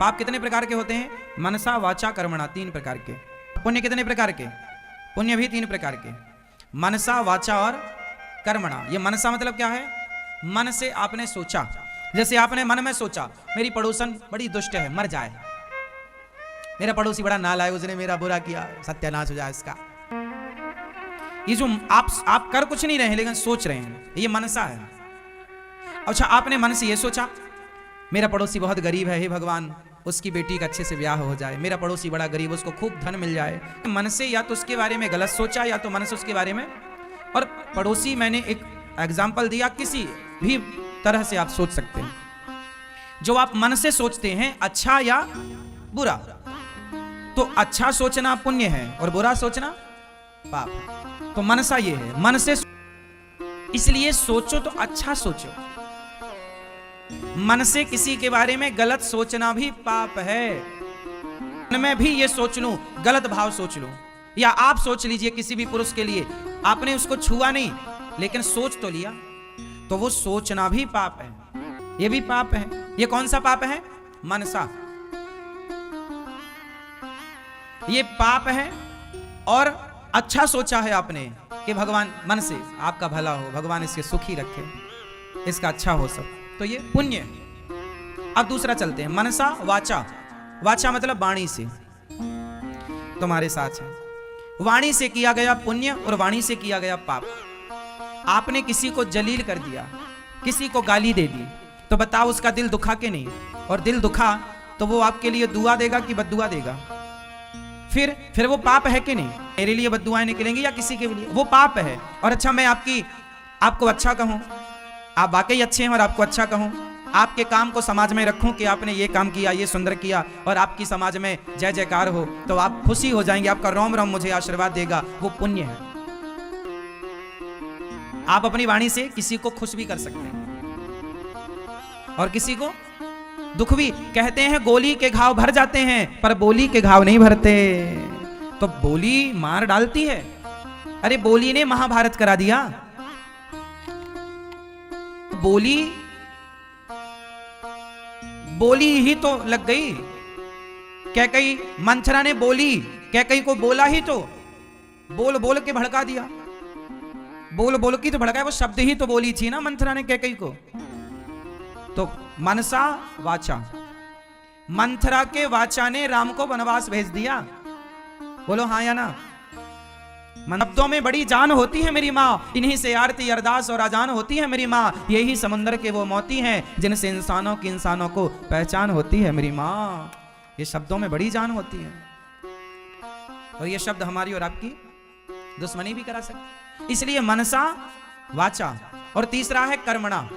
पाप कितने प्रकार के होते हैं? मनसा वाचा कर्मणा, 3 प्रकार के। पुण्य कितने प्रकार के? पुण्य भी 3 प्रकार के, मनसा वाचा और कर्मणा। ये मनसा मतलब क्या है? मन से आपने सोचा, जैसे आपने मन में सोचा मेरी पड़ोसन बड़ी दुष्ट है, मर जाए, मेरा पड़ोसी बड़ा नालायक, उसने मेरा बुरा किया, सत्यानाश हो जाए इसका। ये जो आप कर कुछ नहीं रहे हैं लेकिन सोच रहे हैं, ये मनसा है। अच्छा, आपने मन से ये सोचा मेरा पड़ोसी बहुत गरीब है, हे भगवान उसकी बेटी का अच्छे से ब्याह हो जाए, मेरा पड़ोसी बड़ा गरीब, उसको खूब धन मिल जाए। मन से या तो उसके बारे में गलत सोचा या तो मन से उसके बारे में, और पड़ोसी मैंने एक एग्जाम्पल दिया, किसी भी तरह से आप सोच सकते हैं। जो आप मन से सोचते हैं अच्छा या बुरा, तो अच्छा सोचना पुण्य है और बुरा सोचना पाप है। तो मनसा ये है, मन से, इसलिए सोचो तो अच्छा सोचो। मन से किसी के बारे में गलत सोचना भी पाप है। मन में भी ये सोच लूं, गलत भाव सोच लूं, या आप सोच लीजिए किसी भी पुरुष के लिए, आपने उसको छुआ नहीं लेकिन सोच तो लिया, तो वो सोचना भी पाप है, ये भी पाप है। ये कौन सा पाप है? मनसा, ये पाप है। और अच्छा सोचा है आपने कि भगवान, मन से आपका भला हो, भगवान इसके सुखी रखे, इसका अच्छा हो सब, तो ये पुण्य। अब दूसरा चलते हैं, मनसा वाचा। वाचा मतलब वाणी से, तुम्हारे साथ है, वाणी से किया गया पुण्य और वाणी से किया गया पाप। आपने किसी को जलील कर दिया, किसी को गाली दे दी, तो बताओ उसका दिल दुखा के नहीं? और दिल दुखा तो वो आपके लिए दुआ देगा कि बद्दुआ देगा? फिर वो पाप है कि नहीं? मेरे लिए बद्दुआएं निकलेंगी या किसी के लिए? वो पाप है। और अच्छा, मैं आपको अच्छा कहूं, आप वाकई अच्छे हैं और आपको अच्छा कहूं, आपके काम को समाज में रखूं कि आपने ये काम किया, ये सुंदर किया, और आपकी समाज में जय जयकार हो, तो आप खुशी हो जाएंगे, आपका रोम रोम मुझे आशीर्वाद देगा, वो पुण्य है। आप अपनी वाणी से किसी को खुश भी कर सकते हैं और किसी को दुख भी। कहते हैं गोली के घाव भर जाते हैं पर बोली के घाव नहीं भरते। तो बोली मार डालती है। अरे बोली ने महाभारत करा दिया। बोली ही तो लग गई। कैकई, मंथरा ने बोली, कैकई को बोला ही तो, बोल बोल के भड़का दिया, बोल बोल के तो भड़काया, वो शब्द ही तो बोली थी ना मंथरा ने कैकई को। तो मनसा वाचा, मंथरा के वाचा ने राम को वनवास भेज दिया। बोलो हाँ या ना? शब्दों में बड़ी जान होती है मेरी माँ, इन्हीं से आरती अरदास और आजान होती है मेरी माँ। यही समंदर के वो मोती हैं जिनसे इंसानों को पहचान होती है मेरी माँ। ये शब्दों में बड़ी जान होती है, और ये शब्द हमारी और आपकी दुश्मनी भी करा सकते। इसलिए मनसा वाचा। और तीसरा है कर्मणा।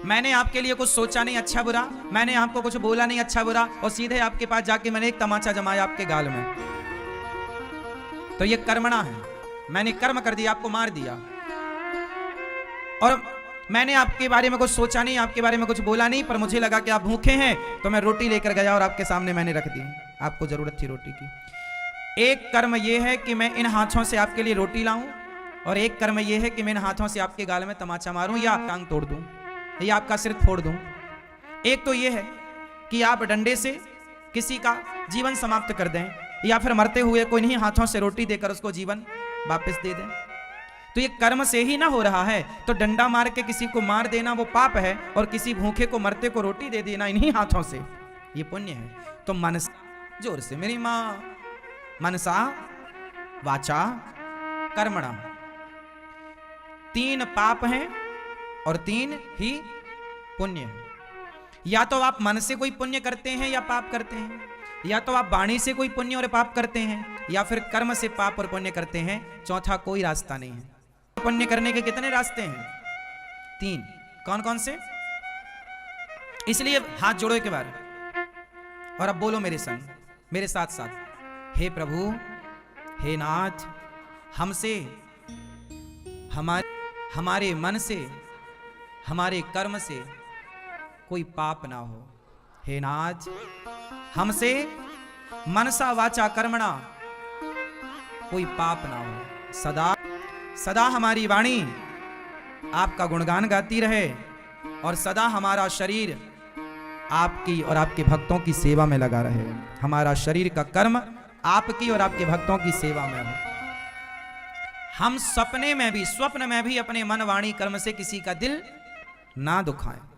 मैंने आपके लिए कुछ सोचा नहीं अच्छा बुरा, मैंने आपको कुछ बोला नहीं अच्छा बुरा, और सीधे आपके पास जाके मैंने एक तमाचा जमाया आपके गाल में, तो ये कर्मणा है। मैंने कर्म कर दिया, आपको मार दिया। और मैंने आपके बारे में कुछ सोचा नहीं, आपके बारे में कुछ बोला नहीं, पर मुझे लगा कि आप भूखे हैं तो मैं रोटी लेकर गया और आपके सामने मैंने रख दी, आपको जरूरत थी रोटी की। एक कर्म यह है कि मैं इन हाथों से आपके लिए रोटी लाऊं, और एक कर्म यह है कि मैं इन हाथों से आपके गाल में तमाचा मारूं, या टांग तोड़ दूं, या आपका सिर फोड़ दूं। एक तो यह है कि आप डंडे से किसी का जीवन समाप्त कर दें, या फिर मरते हुए को इन्हीं हाथों से रोटी देकर उसको जीवन वापस दे दें। तो ये कर्म से ही ना हो रहा है, तो डंडा मार के किसी को मार देना वो पाप है, और किसी भूखे को मरते को रोटी दे देना इन्हीं हाथों से ये पुण्य है। तो मनसा, जोर से मेरी माँ, मनसा वाचा कर्मणा, 3 पाप हैं और 3 ही पुण्य है। या तो आप मन से कोई पुण्य करते हैं या पाप करते हैं, या तो आप वाणी से कोई पुण्य और पाप करते हैं, या फिर कर्म से पाप और पुण्य करते हैं। चौथा कोई रास्ता नहीं है। पुण्य करने के कितने रास्ते हैं? 3। कौन कौन से? इसलिए हाथ जोड़ो एक बार और अब बोलो मेरे संग, मेरे साथ साथ, हे प्रभु, हे नाथ, हमसे, हमारे मन से, हमारे कर्म से कोई पाप ना हो। हे नाथ, हमसे मनसा वाचा कर्मणा कोई पाप ना हो। सदा सदा हमारी वाणी आपका गुणगान गाती रहे, और सदा हमारा शरीर आपकी और आपके भक्तों की सेवा में लगा रहे। हमारा शरीर का कर्म आपकी और आपके भक्तों की सेवा में हो। हम सपने में भी, स्वप्न में भी अपने मन वाणी कर्म से किसी का दिल ना दुखाएं।